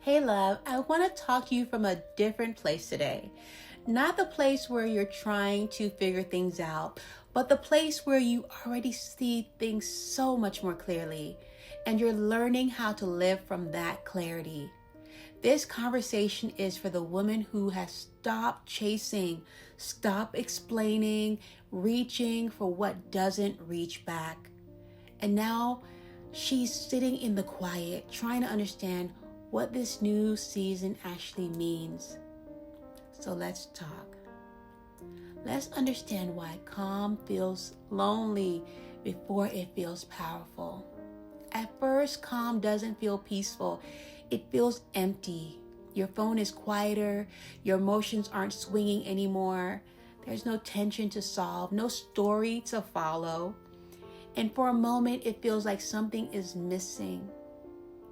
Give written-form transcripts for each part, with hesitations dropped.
Hey love, I want to talk to you from a different place today. Not the place where you're trying to figure things out, but the place where you already see things so much more clearly and you're learning how to live from that clarity. This conversation is for the woman who has stopped chasing, stopped explaining, reaching for what doesn't reach back. And now she's sitting in the quiet, trying to understand what this new season actually means. So let's talk. Let's understand why calm feels lonely before it feels powerful. At first, calm doesn't feel peaceful. It feels empty. Your phone is quieter. Your emotions aren't swinging anymore. There's no tension to solve, no story to follow. And for a moment, it feels like something is missing.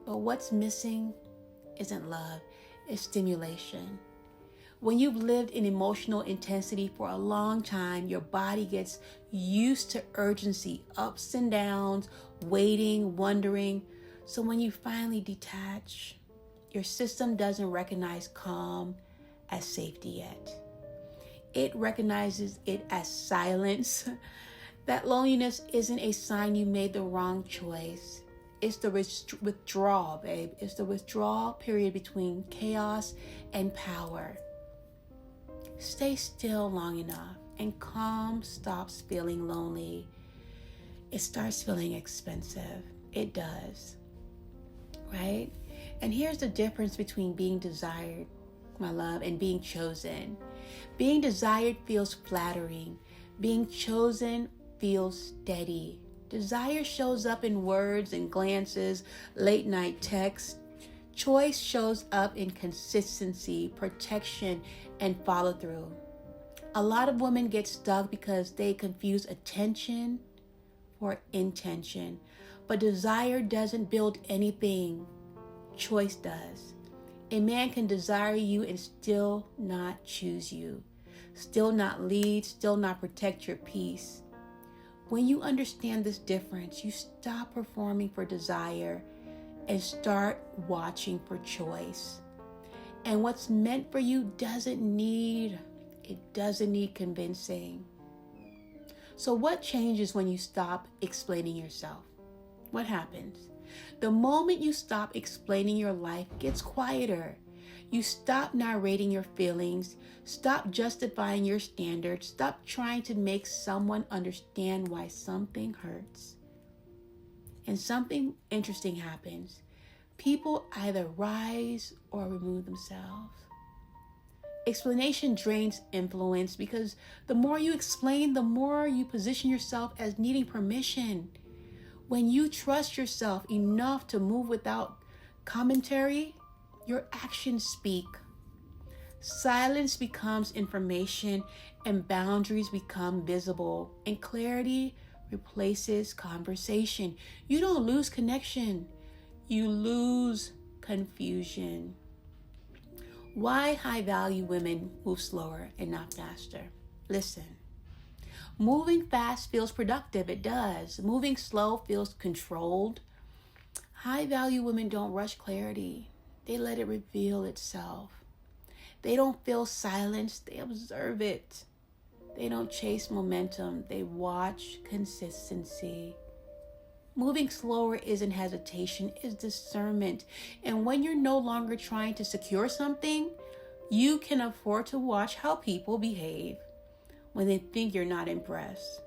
But what's missing isn't love, it's stimulation. When you've lived in emotional intensity for a long time, your body gets used to urgency, ups and downs, waiting, wondering. So when you finally detach, your system doesn't recognize calm as safety yet. It recognizes it as silence. That loneliness isn't a sign you made the wrong choice. It's the withdrawal, babe. It's the withdrawal period between chaos and power. Stay still long enough and calm stops feeling lonely. It starts feeling expensive. It does, right? And here's the difference between being desired, my love, and being chosen. Being desired feels flattering. Being chosen feels steady. Desire shows up in words and glances, late night texts. Choice shows up in consistency, protection, and follow through. A lot of women get stuck because they confuse attention for intention. But desire doesn't build anything. Choice does. A man can desire you and still not choose you, still not lead, still not protect your peace. When you understand this difference, you stop performing for desire and start watching for choice. And what's meant for you doesn't need convincing. So what changes when you stop explaining yourself? What happens? The moment you stop explaining your life, it gets quieter. You stop narrating your feelings, stop justifying your standards, stop trying to make someone understand why something hurts. And something interesting happens. People either rise or remove themselves. Explanation drains influence because the more you explain, the more you position yourself as needing permission. When you trust yourself enough to move without commentary, your actions speak. Silence becomes information and boundaries become visible, and clarity replaces conversation. You don't lose connection, you lose confusion. Why high value women move slower and not faster? Listen. Moving fast feels productive, it does. Moving slow feels controlled. High value women don't rush clarity. They let it reveal itself. They don't feel silence, they observe it. They don't chase momentum, they watch consistency. Moving slower isn't hesitation, it's discernment. And when you're no longer trying to secure something, you can afford to watch how people behave when they think you're not impressed.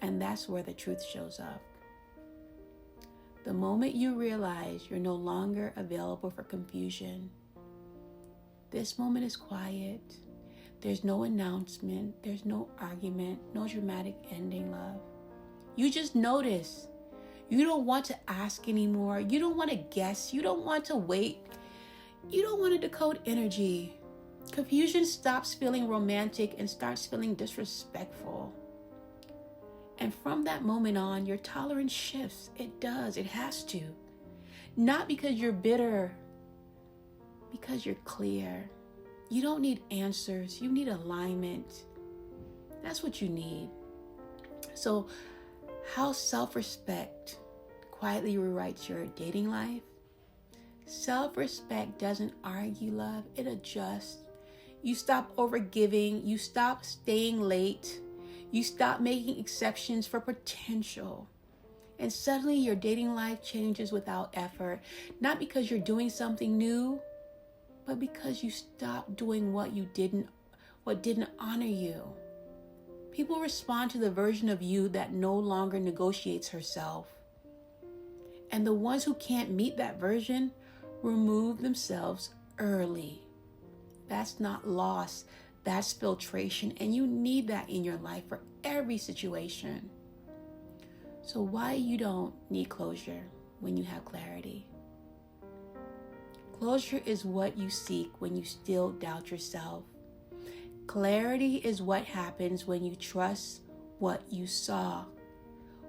And that's where the truth shows up. The moment you realize you're no longer available for confusion, this moment is quiet. There's no announcement. There's no argument. No dramatic ending, love. You just notice. You don't want to ask anymore. You don't want to guess. You don't want to wait. You don't want to decode energy. Confusion stops feeling romantic and starts feeling disrespectful. And from that moment on, your tolerance shifts. It does. It has to. Not because you're bitter, because you're clear. You don't need answers. You need alignment. That's what you need. So, how self-respect quietly rewrites your dating life. Self-respect doesn't argue love, it adjusts. You stop overgiving, you stop staying late, you stop making exceptions for potential. And suddenly your dating life changes without effort, not because you're doing something new, but because you stop doing what didn't honor you. People respond to the version of you that no longer negotiates herself. And the ones who can't meet that version remove themselves early. That's not loss, that's filtration, and you need that in your life for every situation. So why you don't need closure when you have clarity? Closure is what you seek when you still doubt yourself. Clarity is what happens when you trust what you saw.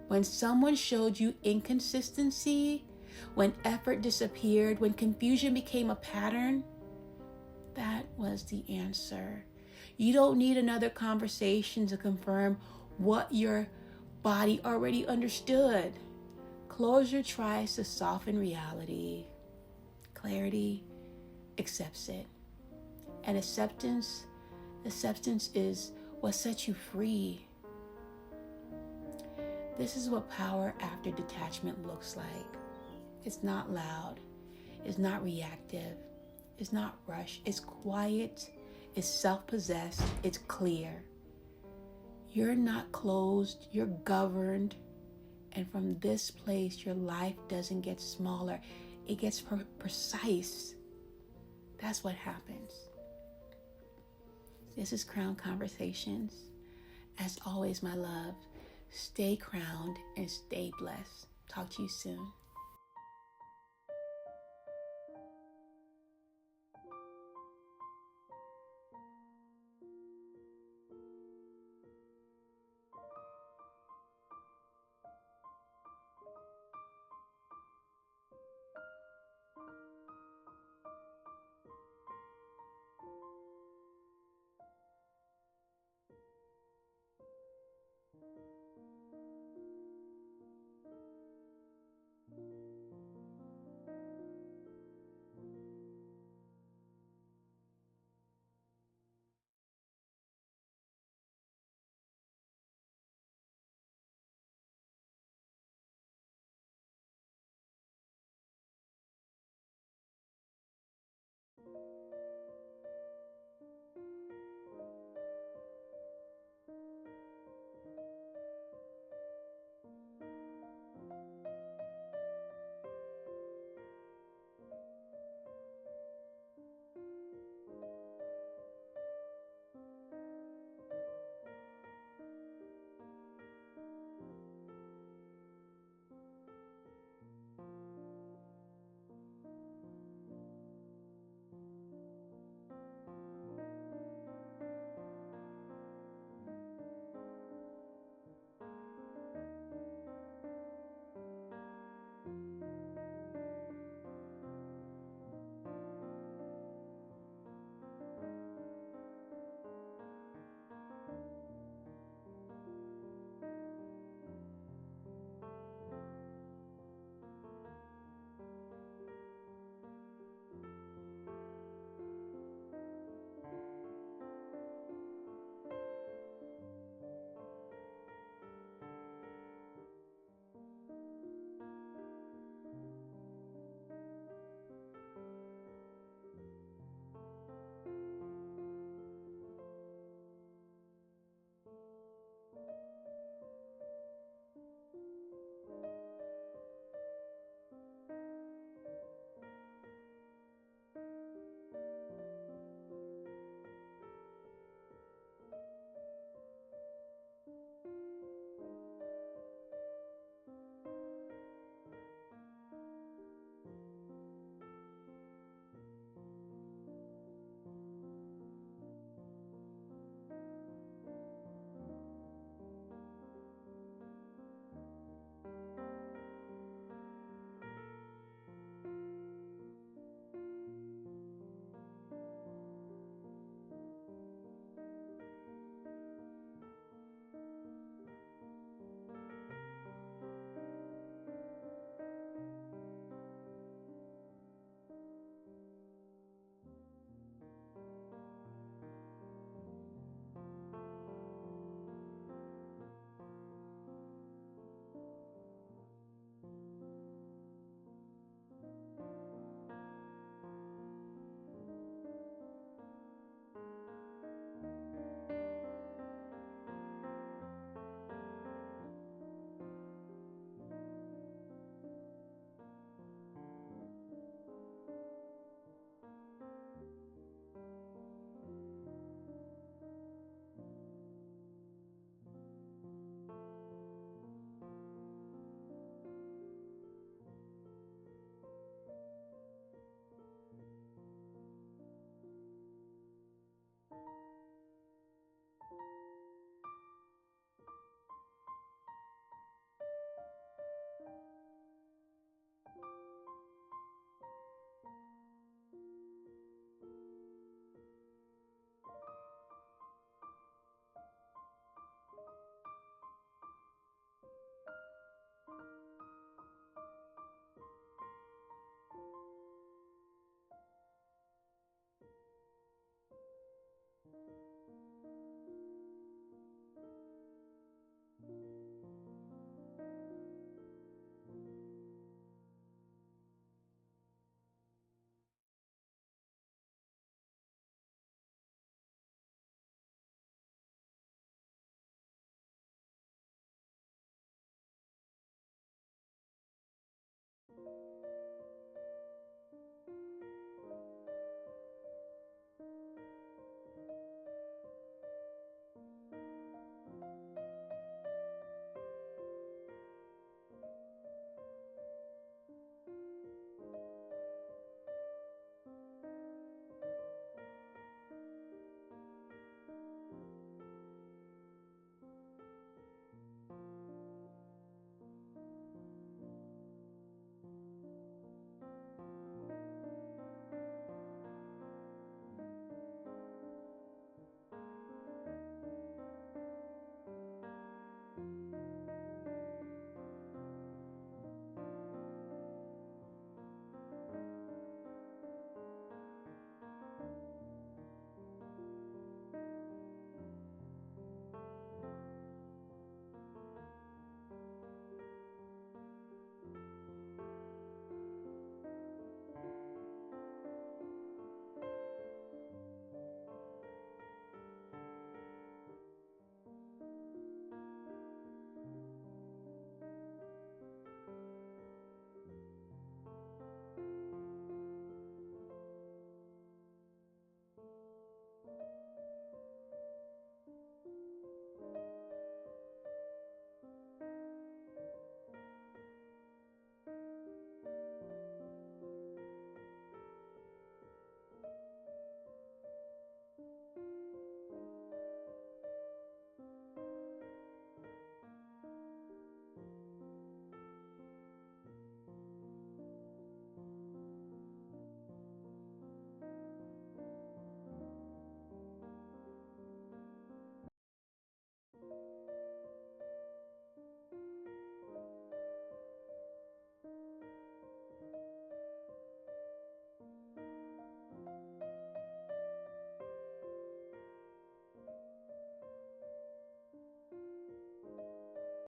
When someone showed you inconsistency, when effort disappeared, when confusion became a pattern, that was the answer. You don't need another conversation to confirm what your body already understood. Closure tries to soften reality. Clarity accepts it. And acceptance is what sets you free. This is what power after detachment looks like. It's not loud. It's not reactive. It's not rushed. It's quiet. It's self-possessed. It's clear. You're not closed. You're governed. And from this place, your life doesn't get smaller. It gets precise. That's what happens. This is Crown Conversations. As always, my love, stay crowned and stay blessed. Talk to you soon.